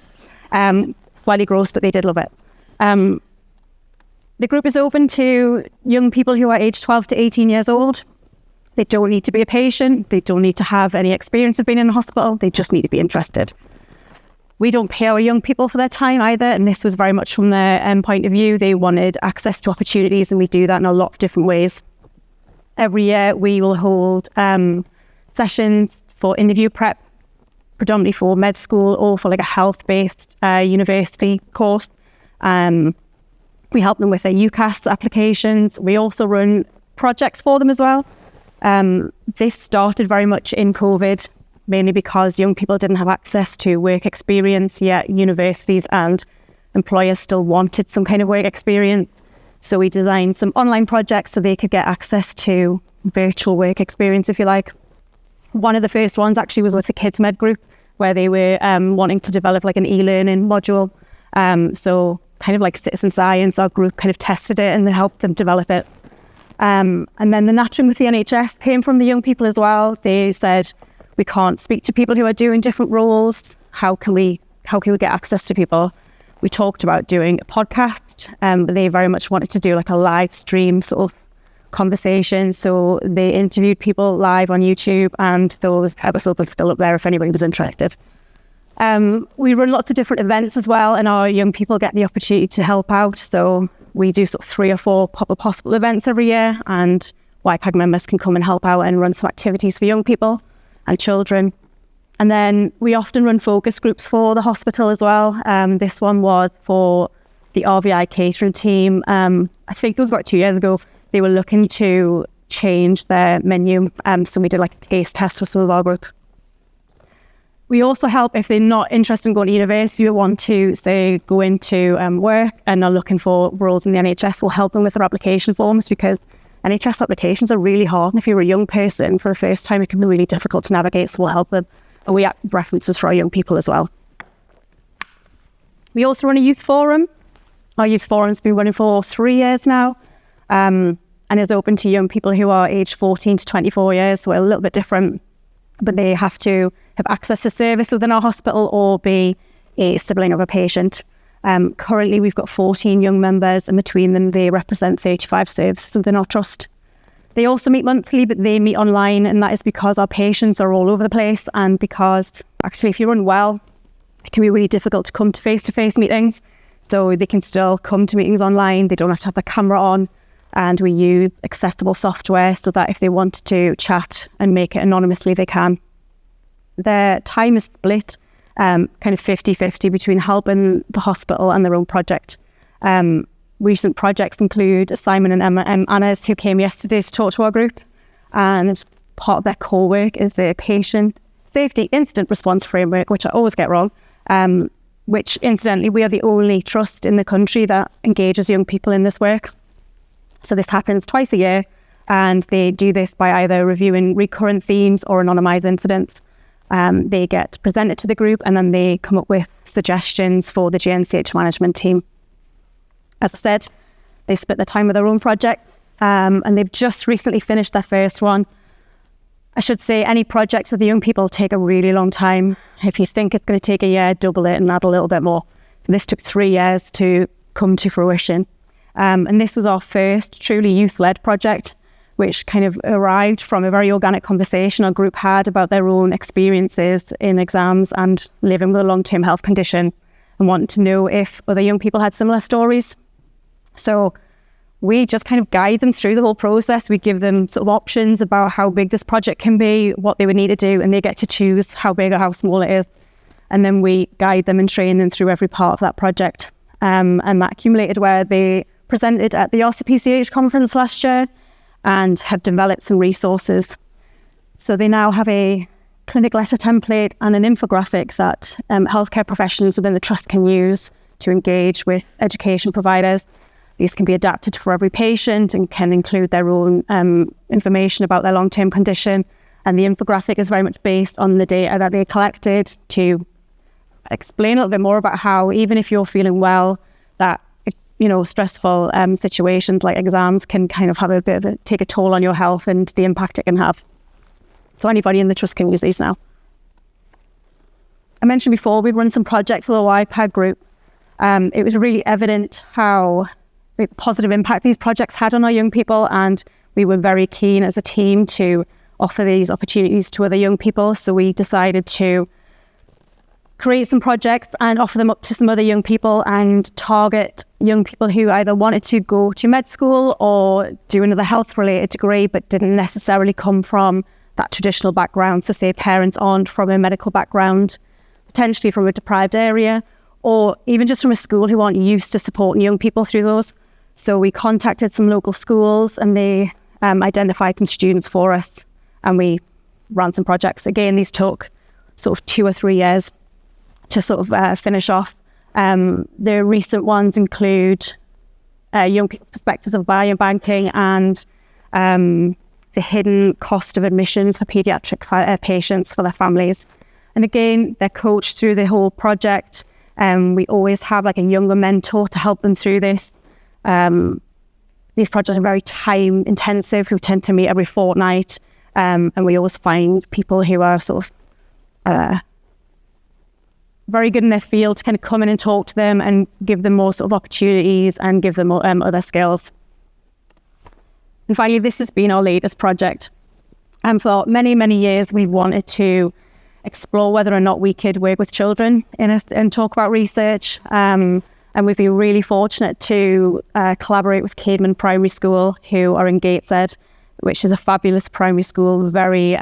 [SPEAKER 9] Slightly gross, but they did love it. The group is open to young people who are aged 12 to 18 years old. They don't need to be a patient. They don't need to have any experience of being in a hospital. They just need to be interested. We don't pay our young people for their time either, and this was very much from their point of view. They wanted access to opportunities, and we do that in a lot of different ways. Every year we will hold sessions for interview prep, predominantly for med school or for like a health-based university course. We help them with their UCAS applications. We also run projects for them as well. This started very much in COVID, mainly because young people didn't have access to work experience, yet universities and employers still wanted some kind of work experience. So we designed some online projects so they could get access to virtual work experience, if you like. One of the first ones actually was with the Kids Med group, where they were wanting to develop like an e-learning module. So kind of like citizen science, our group kind of tested it and helped them develop it. And then the nurturing with the NHS came from the young people as well. They said, we can't speak to people who are doing different roles. How can we get access to people? We talked about doing a podcast, but they very much wanted to do like a live stream sort of conversation. So they interviewed people live on YouTube, and those episodes are still up there if anybody was interested. We run lots of different events as well, and our young people get the opportunity to help out. So we do sort of 3 or 4 pop-up hospital events every year, and YPAG members can come and help out and run some activities for young people and children. And then we often run focus groups for the hospital as well. This one was for the RVI catering team. I think it was about 2 years ago. They were looking to change their menu, so we did like a taste test for some of our group. We also help if they're not interested in going to university or want to, say, go into work and are looking for roles in the NHS. We'll help them with their application forms, because NHS applications are really hard. And if you're a young person for the first time, it can be really difficult to navigate. So we'll help them. And we have references for our young people as well. We also run a youth forum. Our youth forum's been running for 3 years now, and is open to young people who are aged 14 to 24 years. So we're a little bit different, but they have to have access to service within our hospital or be a sibling of a patient. Currently, we've got 14 young members, and between them, they represent 35 services within our trust. They also meet monthly, but they meet online, and that is because our patients are all over the place, and because actually, if you're unwell, it can be really difficult to come to face-to-face meetings. So they can still come to meetings online. They don't have to have the camera on, and we use accessible software so that if they want to chat and make it anonymously, they can. Their time is split kind of 50-50 between helping the hospital and their own project. Recent projects include Simon and Anna's, who came yesterday to talk to our group, and part of their core work is the patient safety incident response framework, which I always get wrong. which incidentally, we are the only trust in the country that engages young people in this work. So this happens twice a year, and they do this by either reviewing recurrent themes or anonymised incidents. They get presented to the group, and then they come up with suggestions for the GNCH management team. As I said, they split their time with their own project, and they've just recently finished their first one. I should say any projects with the young people take a really long time. If you think it's going to take a year, double it and add a little bit more. So this took 3 years to come to fruition. And this was our first truly youth-led project, which kind of arrived from a very organic conversation our group had about their own experiences in exams and living with a long-term health condition, and wanting to know if other young people had similar stories. So we just kind of guide them through the whole process. We give them sort of options about how big this project can be, what they would need to do, and they get to choose how big or how small it is. And then we guide them and train them through every part of that project. And that accumulated where they presented at the RCPCH conference last year and have developed some resources. So they now have a clinic letter template and an infographic that healthcare professionals within the trust can use to engage with education providers. These can be adapted for every patient and can include their own information about their long-term condition. And the infographic is very much based on the data that they collected to explain a little bit more about how, even if you're feeling well, that, you know, stressful situations like exams can kind of have take a toll on your health and the impact it can have. So anybody in the trust can use these now. I mentioned before, we've run some projects with our YPAG group. It was really evident how the positive impact these projects had on our young people, and we were very keen as a team to offer these opportunities to other young people. So we decided to create some projects and offer them up to some other young people and target young people who either wanted to go to med school or do another health related degree but didn't necessarily come from that traditional background. So say parents aren't from a medical background, potentially from a deprived area, or even just from a school who aren't used to supporting young people through those. So we contacted some local schools and they identified some students for us, and we ran some projects. Again, these took sort of 2 or 3 years to sort of finish off. The recent ones include young people's perspectives of biobanking and the hidden cost of admissions for paediatric patients for their families. And again, they're coached through the whole project. We always have like a younger mentor to help them through this. These projects are very time intensive. We tend to meet every fortnight, and we always find people who are sort of very good in their field to kind of come in and talk to them and give them more sort of opportunities and give them other skills. And finally, this has been our latest project. And for many, many years, we wanted to explore whether or not we could work with children and talk about research. And we've been really fortunate to collaborate with Caedmon Primary School, who are in Gateshead, which is a fabulous primary school, very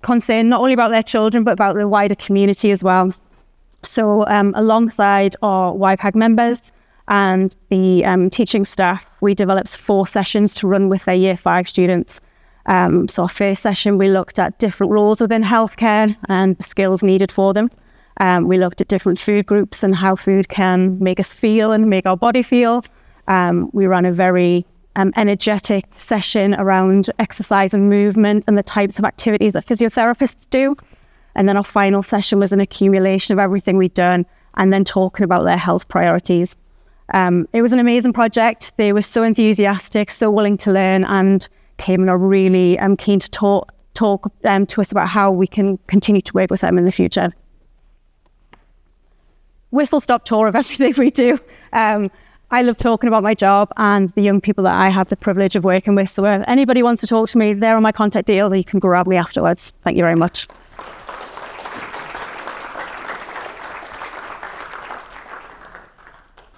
[SPEAKER 9] concerned not only about their children, but about the wider community as well. So alongside our YPAG members and the teaching staff, we developed 4 sessions to run with their Year 5 students. So our first session, we looked at different roles within healthcare and the skills needed for them. We looked at different food groups and how food can make us feel and make our body feel. We ran a very energetic session around exercise and movement and the types of activities that physiotherapists do. And then our final session was an accumulation of everything we'd done and then talking about their health priorities. It was an amazing project. They were so enthusiastic, so willing to learn, and Caedmon are really keen to talk to us about how we can continue to work with them in the future. Whistle-stop tour of everything we do. I love talking about my job and the young people that I have the privilege of working with. So if anybody wants to talk to me, there are my contact details. You can grab me afterwards. Thank you very much.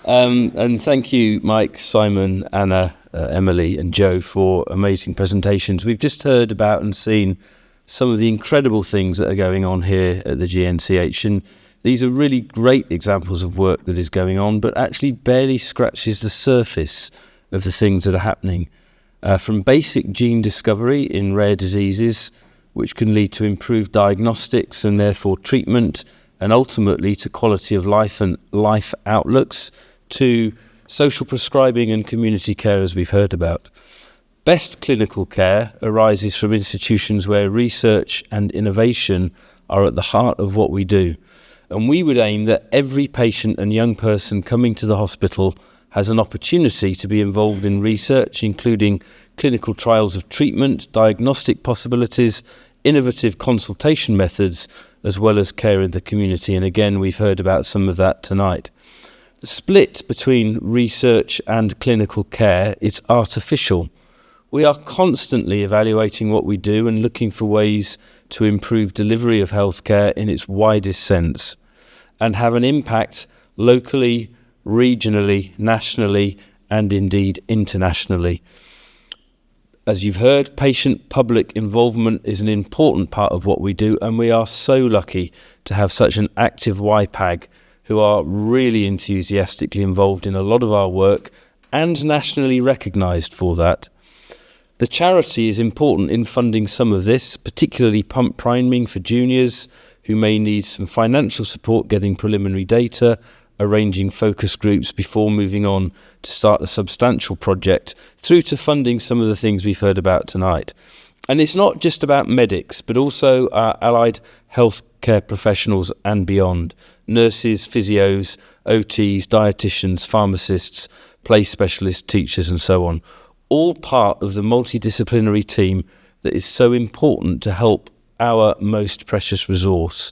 [SPEAKER 10] And thank you, Mike, Simon, Anna, Emily and Joe for amazing presentations. We've just heard about and seen some of the incredible things that are going on here at the GNCH, and these are really great examples of work that is going on, but actually barely scratches the surface of the things that are happening. From basic gene discovery in rare diseases, which can lead to improved diagnostics and therefore treatment, and ultimately to quality of life and life outlooks, to social prescribing and community care, as we've heard about. Best clinical care arises from institutions where research and innovation are at the heart of what we do. And we would aim that every patient and young person coming to the hospital has an opportunity to be involved in research, including clinical trials of treatment, diagnostic possibilities, innovative consultation methods, as well as care in the community. And again, we've heard about some of that tonight. The split between research and clinical care is artificial. We are constantly evaluating what we do and looking for ways to improve delivery of healthcare in its widest sense and have an impact locally, regionally, nationally, and indeed internationally. As you've heard, patient-public involvement is an important part of what we do, and we are so lucky to have such an active YPAG who are really enthusiastically involved in a lot of our work and nationally recognised for that. The charity is important in funding some of this, particularly pump priming for juniors who may need some financial support getting preliminary data, arranging focus groups before moving on to start a substantial project, through to funding some of the things we've heard about tonight. And it's not just about medics, but also our allied healthcare professionals and beyond: nurses, physios, OTs, dietitians, pharmacists, play specialists, teachers, and so on. All part of the multidisciplinary team that is so important to help our most precious resource,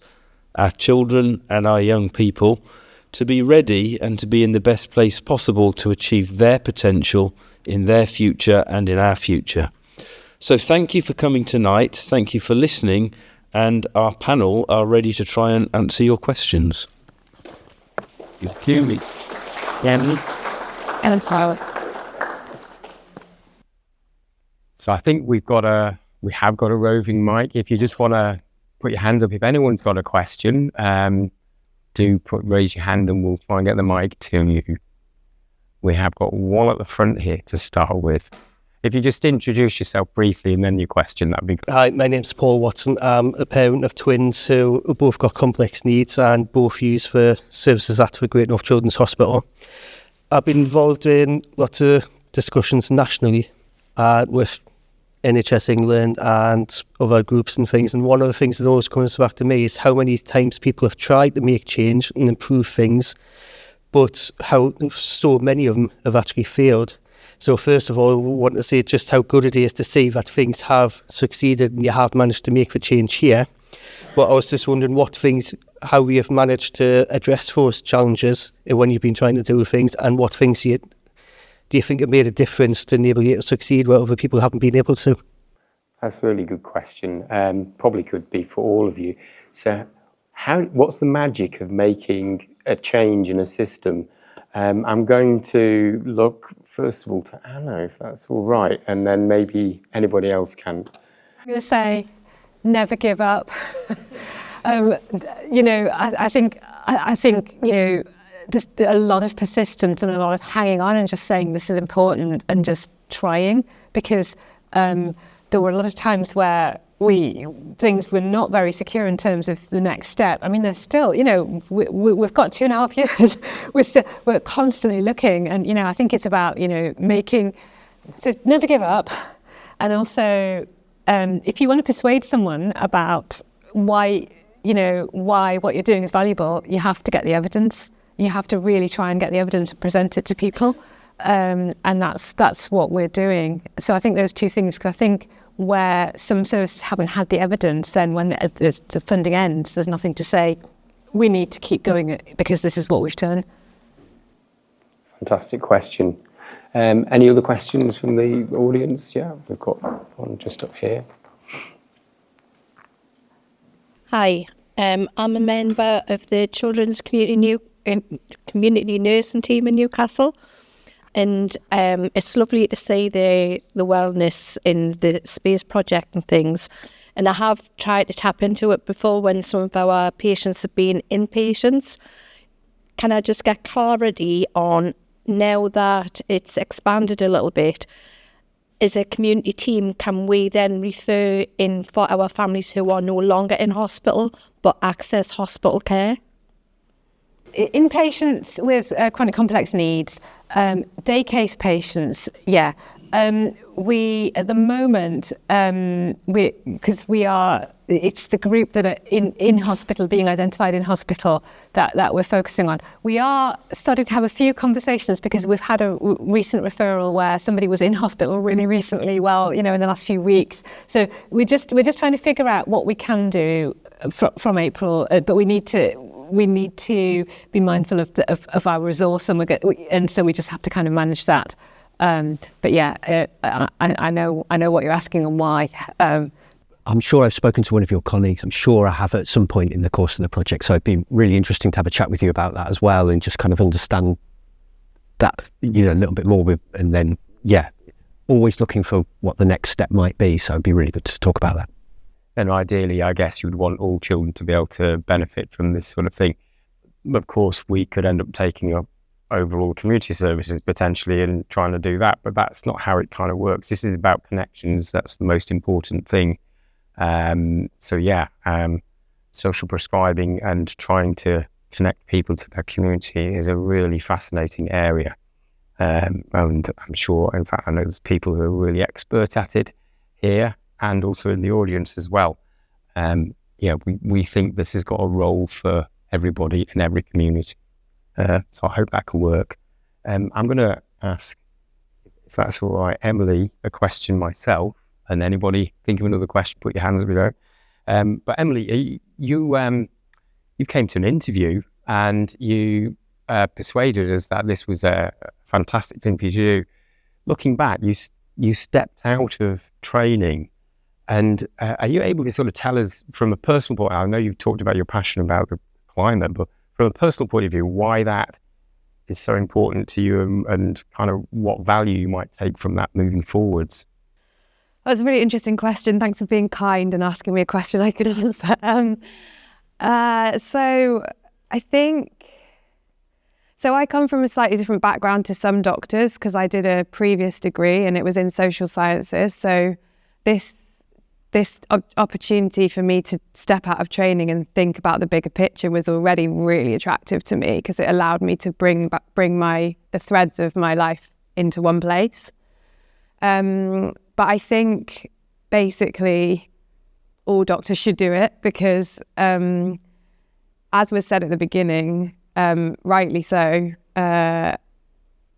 [SPEAKER 10] our children and our young people, to be ready and to be in the best place possible to achieve their potential in their future and in our future. So thank you for coming tonight, thank you for listening, and our panel are ready to try and answer your questions. Thank you.
[SPEAKER 2] So I think we have got a roving mic. If you just want to put your hand up, if anyone's got a question, raise your hand and we'll try and get the mic to you. We have got one at the front here to start with. If you just introduce yourself briefly and then your question, that'd be great.
[SPEAKER 11] Hi, my name's Paul Watson. I'm a parent of twins who both got complex needs and both use for services at the Great North Children's Hospital. I've been involved in lots of discussions nationally with NHS England and other groups and things, and one of the things that always comes back to me is how many times people have tried to make change and improve things, but how so many of them have actually failed. So first of all, I want to say just how good it is to see that things have succeeded and you have managed to make the change here. But I was just wondering how we have managed to address those challenges when you've been trying to do things, and what things do you think have made a difference to enable you to succeed where other people haven't been able to?
[SPEAKER 2] That's a really good question. Probably could be for all of you. So what's the magic of making a change in a system? I'm going to look first of all to Anna, if that's all right, and then maybe anybody else can.
[SPEAKER 3] I'm going to say never give up. I think there's a lot of persistence and a lot of hanging on and just saying this is important and just trying, because there were a lot of times where things were not very secure in terms of the next step. I mean, there's still, we've got 2.5 years. We're constantly looking, and I think it's about so never give up, and also if you want to persuade someone about why what you're doing is valuable, you have to get the evidence. You have to really try and get the evidence and present it to people, and that's what we're doing. So I think those two things, because I think where some services haven't had the evidence, then when the funding ends, there's nothing to say, we need to keep going because this is what we've done.
[SPEAKER 2] Fantastic question. Any other questions from the audience? Yeah, we've got one just up here.
[SPEAKER 12] Hi, I'm a member of the Children's Community Nursing Team in Newcastle, and it's lovely to see the wellness in the space project and things. And I have tried to tap into it before when some of our patients have been inpatients. Can I just get clarity on, now that it's expanded a little bit, as a community team, can we then refer in for our families who are no longer in hospital but access hospital care?
[SPEAKER 3] In patients with chronic complex needs, day case patients, yeah. We, at the moment, it's the group that are in hospital, being identified in hospital, that we're focusing on. We are starting to have a few conversations because we've had a recent referral where somebody was in hospital really recently, in the last few weeks. So we're just trying to figure out what we can do from April, but we need to be mindful of our resource, and so we just have to kind of manage that. But yeah, I know what you're asking and why.
[SPEAKER 4] I'm sure I've spoken to one of your colleagues. I'm sure I have at some point in the course of the project. So it'd be really interesting to have a chat with you about that as well, and just kind of understand that, a little bit more. And then, always looking for what the next step might be. So it'd be really good to talk about that.
[SPEAKER 2] And ideally, I guess you would want all children to be able to benefit from this sort of thing. Of course, we could end up taking up overall community services potentially and trying to do that, but that's not how it kind of works. This is about connections. That's the most important thing. Social prescribing and trying to connect people to their community is a really fascinating area. And I'm sure, in fact, I know there's people who are really expert at it here and also in the audience as well. We think this has got a role for everybody in every community. So I hope that can work. I'm going to ask, if that's all right, Emily, a question myself, and anybody think of another question, put your hands up below. But Emily, you came to an interview and you persuaded us that this was a fantastic thing for you to do. Looking back, you stepped out of training, and are you able to sort of tell us from a personal point? I know you've talked about your passion about the climate, but from a personal point of view, why that is so important to you, and kind of what value you might take from that moving forwards?
[SPEAKER 13] That's a really interesting question. Thanks for being kind and asking me a question I could answer. So I come from a slightly different background to some doctors because I did a previous degree and it was in social sciences. So this opportunity for me to step out of training and think about the bigger picture was already really attractive to me because it allowed me to bring the threads of my life into one place. But I think basically all doctors should do it because, as was said at the beginning, rightly so,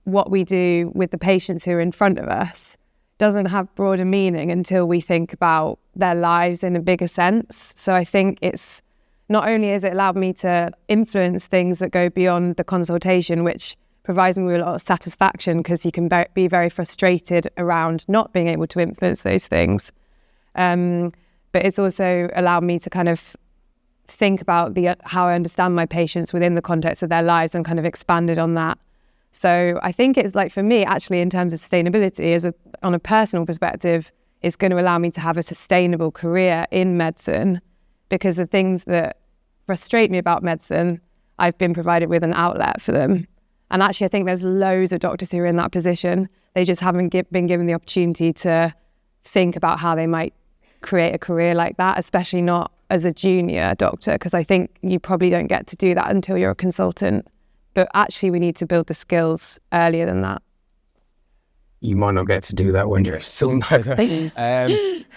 [SPEAKER 13] what we do with the patients who are in front of us doesn't have broader meaning until we think about their lives in a bigger sense. So I think it's not only has it allowed me to influence things that go beyond the consultation, which provides me with a lot of satisfaction because you can be very frustrated around not being able to influence those things. But it's also allowed me to kind of think about how I understand my patients within the context of their lives and kind of expanded on that. So I think it's like, for me, actually, in terms of sustainability, on a personal perspective, it's going to allow me to have a sustainable career in medicine because the things that frustrate me about medicine, I've been provided with an outlet for them. And actually, I think there's loads of doctors who are in that position. They just haven't been given the opportunity to think about how they might create a career like that, especially not as a junior doctor, because I think you probably don't get to do that until you're a consultant. But actually, we need to build the skills earlier than that.
[SPEAKER 2] You might not get to do that when you're still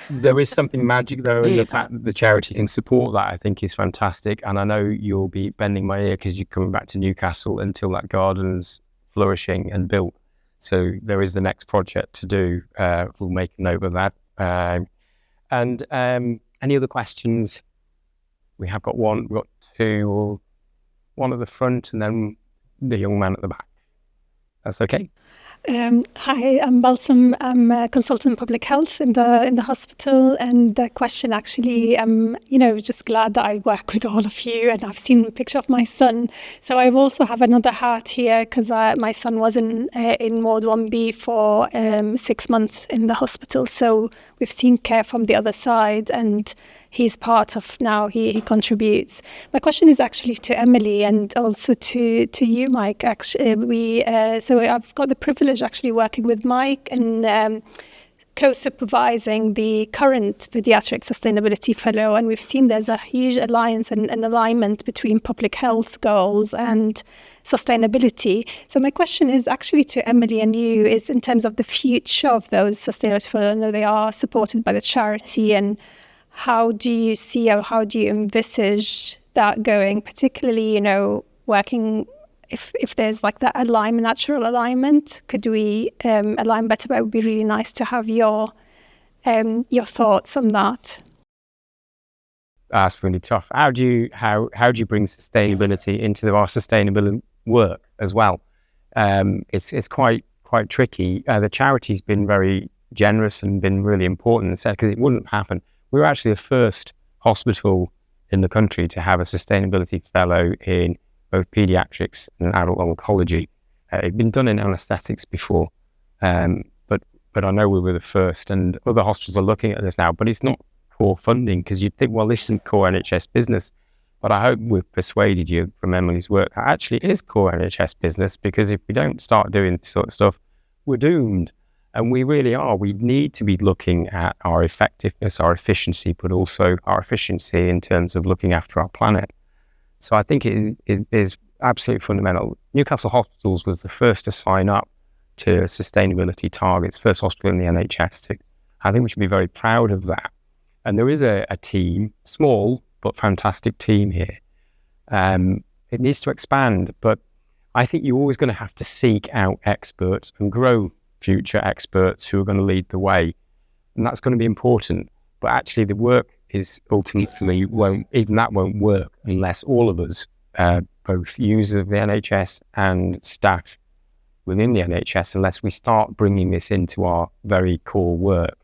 [SPEAKER 2] there is something magic, though, in the fact that the charity can support that, I think is fantastic. And I know you'll be bending my ear because you're coming back to Newcastle until that garden's flourishing and built. So there is the next project to do. We'll make a note of that. And any other questions? We have got one, we've got two, one at the front and then the young man at the back. That's okay.
[SPEAKER 14] Hi, I'm Balsam. I'm a consultant in public health in the hospital. And the question actually, just glad that I work with all of you. And I've seen a picture of my son. So I also have another heart here because my son was in Ward 1B for 6 months in the hospital. So we've seen care from the other side, and he's part of now, he contributes. My question is actually to Emily and also to you, Mike. Actually, so I've got the privilege actually working with Mike, and co-supervising the current Paediatric Sustainability Fellow, and we've seen there's a huge alliance and alignment between public health goals and sustainability. So my question is actually to Emily and you, is in terms of the future of those sustainability fellows. I know they are supported by the charity, and how do you see, or how do you envisage that going, particularly, you know, working, if there's like that alignment, natural alignment, could we align better? But it would be really nice to have your thoughts on that.
[SPEAKER 2] That's really tough. How do you bring sustainability into our sustainable work as well? It's quite tricky. The charity's been very generous and been really important, because it wouldn't happen. We were actually the first hospital in the country to have a sustainability fellow in both paediatrics and adult oncology. It'd been done in anaesthetics before, but I know we were the first, and other hospitals are looking at this now, but it's not core funding, because you'd think, well, this isn't core NHS business. But I hope we've persuaded you from Emily's work that actually it is core NHS business, because if we don't start doing this sort of stuff, we're doomed. And we really are. We need to be looking at our effectiveness, our efficiency, but also our efficiency in terms of looking after our planet. So I think it is absolutely fundamental. Newcastle Hospitals was the first to sign up to sustainability targets, first hospital in the NHS. I think we should be very proud of that. And there is a team, small but fantastic team here. It needs to expand, but I think you're always going to have to seek out experts and grow future experts who are going to lead the way. And that's going to be important. But actually the work is ultimately won't work unless all of us, both users of the NHS and staff within the NHS, unless we start bringing this into our very core work.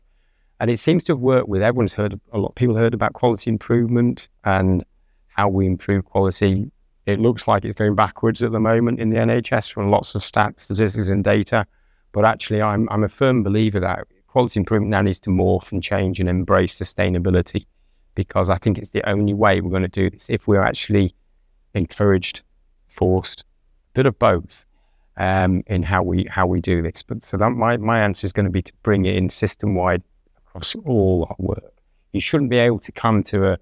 [SPEAKER 2] And it seems to have worked with, everyone's heard, a lot of people heard about quality improvement and how we improve quality. It looks like it's going backwards at the moment in the NHS from lots of stats, statistics and data. But actually I'm a firm believer that quality improvement now needs to morph and change and embrace sustainability, because I think it's the only way we're going to do this, if we're actually encouraged, forced, a bit of both, in how we do this. But so that my answer is going to be to bring it in system-wide across all our work. You shouldn't be able to come to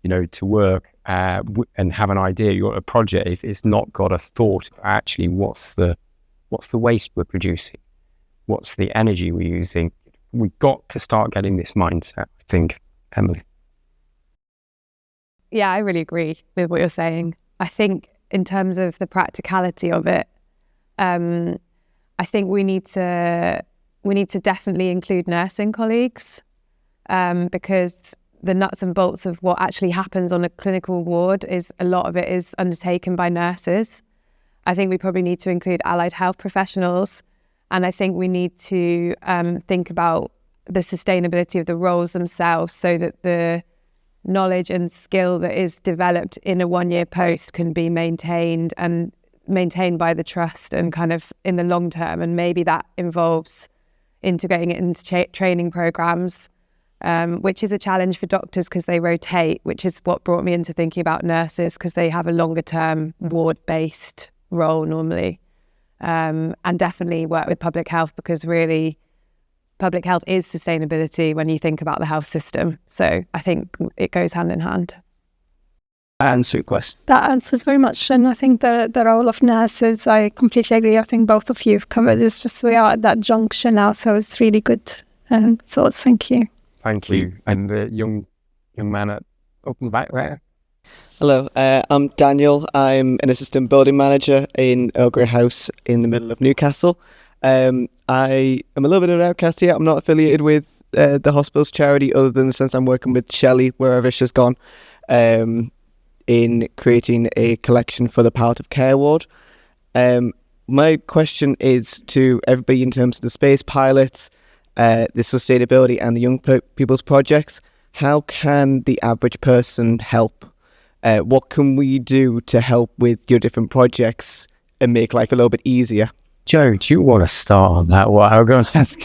[SPEAKER 2] to work and have an idea, a project, if it's not got a thought of actually what's the waste we're producing, what's the energy we're using. We've got to start getting this mindset, I think, Emily.
[SPEAKER 13] Yeah, I really agree with what you're saying. I think in terms of the practicality of it, I think we need to definitely include nursing colleagues, because the nuts and bolts of what actually happens on a clinical ward a lot of it is undertaken by nurses. I think we probably need to include allied health professionals, and I think we need to think about the sustainability of the roles themselves, so that the knowledge and skill that is developed in a one-year post can be maintained by the trust and kind of in the long term. And maybe that involves integrating it into training programs, which is a challenge for doctors because they rotate, which is what brought me into thinking about nurses, because they have a longer term ward-based role normally, and definitely work with public health, because really public health is sustainability when you think about the health system. So I think it goes hand in hand.
[SPEAKER 11] Answer question.
[SPEAKER 14] That answers very much, and I think the role of nurses, I completely agree. I think both of you have covered. It's just we are at that juncture now, so it's really good thoughts. Thank you.
[SPEAKER 2] Thank you. And the young man up in the back there.
[SPEAKER 15] Hello, I'm Daniel. I'm an assistant building manager in Earl Grey House in the middle of Newcastle. I am a little bit of an outcast here. I'm not affiliated with the hospital's charity, other than the sense I'm working with Shelley, wherever she's gone, in creating a collection for the palliative care ward. My question is to everybody in terms of the space pilots, the sustainability and the young people's projects. How can the average person help? What can we do to help with your different projects and make life a little bit easier?
[SPEAKER 2] Joe, do you want to start on that? Well, I'm going to ask.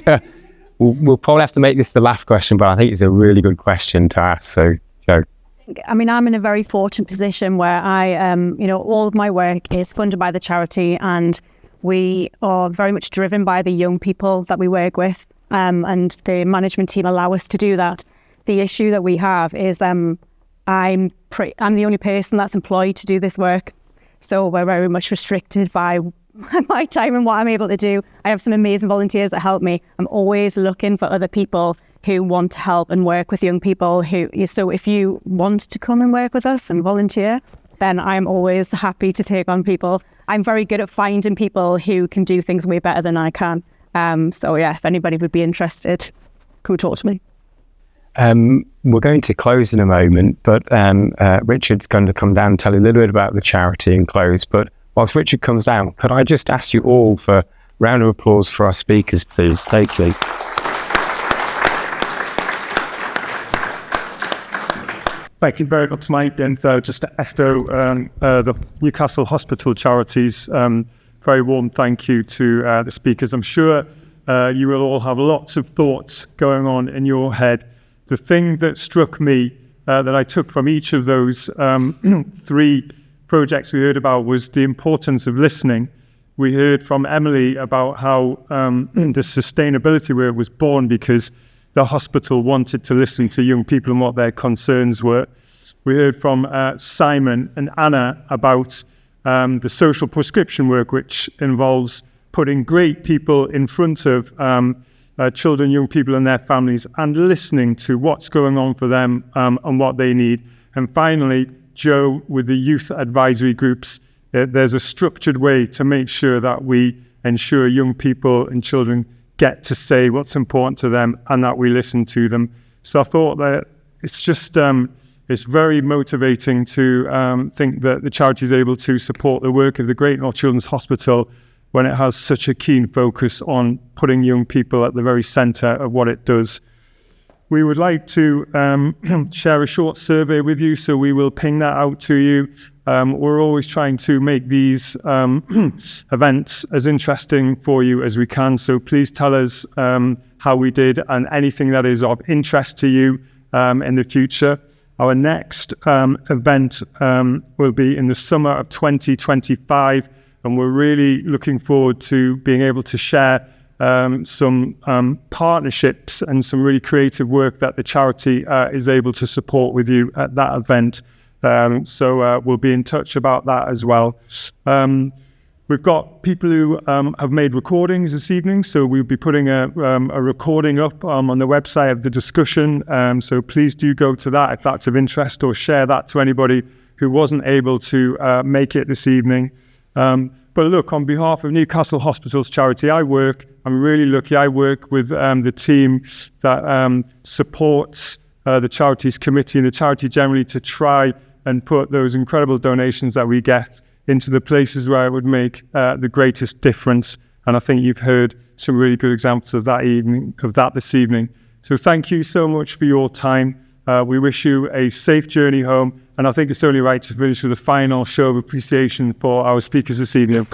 [SPEAKER 2] We'll probably have to make this the laugh question, but I think it's a really good question to ask. So, Joe.
[SPEAKER 9] I mean, I'm in a very fortunate position where I, all of my work is funded by the charity, and We are very much driven by the young people that we work with, and the management team allow us to do that. The issue that we have is I'm the only person that's employed to do this work, so we're very much restricted by my time and what I'm able to do. I have some amazing volunteers that help me. I'm always looking for other people who want to help and work with young people. So if you want to come and work with us and volunteer, then I'm always happy to take on people. I'm very good at finding people who can do things way better than I can. So yeah, if anybody would be interested, come talk to me.
[SPEAKER 2] We're going to close in a moment, but Richard's going to come down and tell you a little bit about the charity and close. But whilst Richard comes down, could I just ask you all for a round of applause for our speakers, please? Thank you.
[SPEAKER 16] Thank you very much, Mike. And just to echo the Newcastle Hospital Charities, very warm thank you to the speakers. I'm sure you will all have lots of thoughts going on in your head. The thing that struck me that I took from each of those 3 projects we heard about was the importance of listening. We heard from Emily about how the sustainability work was born because the hospital wanted to listen to young people and what their concerns were. We heard from Simon and Anna about the social prescription work, which involves putting great people in front of children, young people and their families, and listening to what's going on for them and what they need. And finally, Joe, with the youth advisory groups, there's a structured way to make sure that we ensure young people and children get to say what's important to them and that we listen to them. So I thought that it's just, it's very motivating to think that the charity is able to support the work of the Great North Children's Hospital when it has such a keen focus on putting young people at the very centre of what it does. We would like to share a short survey with you, so we will ping that out to you. We're always trying to make these events as interesting for you as we can, so please tell us how we did and anything that is of interest to you in the future. Our next event will be in the summer of 2025, and we're really looking forward to being able to share some partnerships and some really creative work that the charity is able to support with you at that event. So we'll be in touch about that as well. We've got people who have made recordings this evening, so we'll be putting a recording up on the website of the discussion. So please do go to that if that's of interest, or share that to anybody who wasn't able to make it this evening. But look, on behalf of Newcastle Hospitals Charity, I'm really lucky. I work with the team that supports the Charities Committee and the charity generally to try and put those incredible donations that we get into the places where it would make the greatest difference. And I think you've heard some really good examples of that this evening. So thank you so much for your time. We wish you a safe journey home. And I think it's only right to finish with a final show of appreciation for our speakers this evening.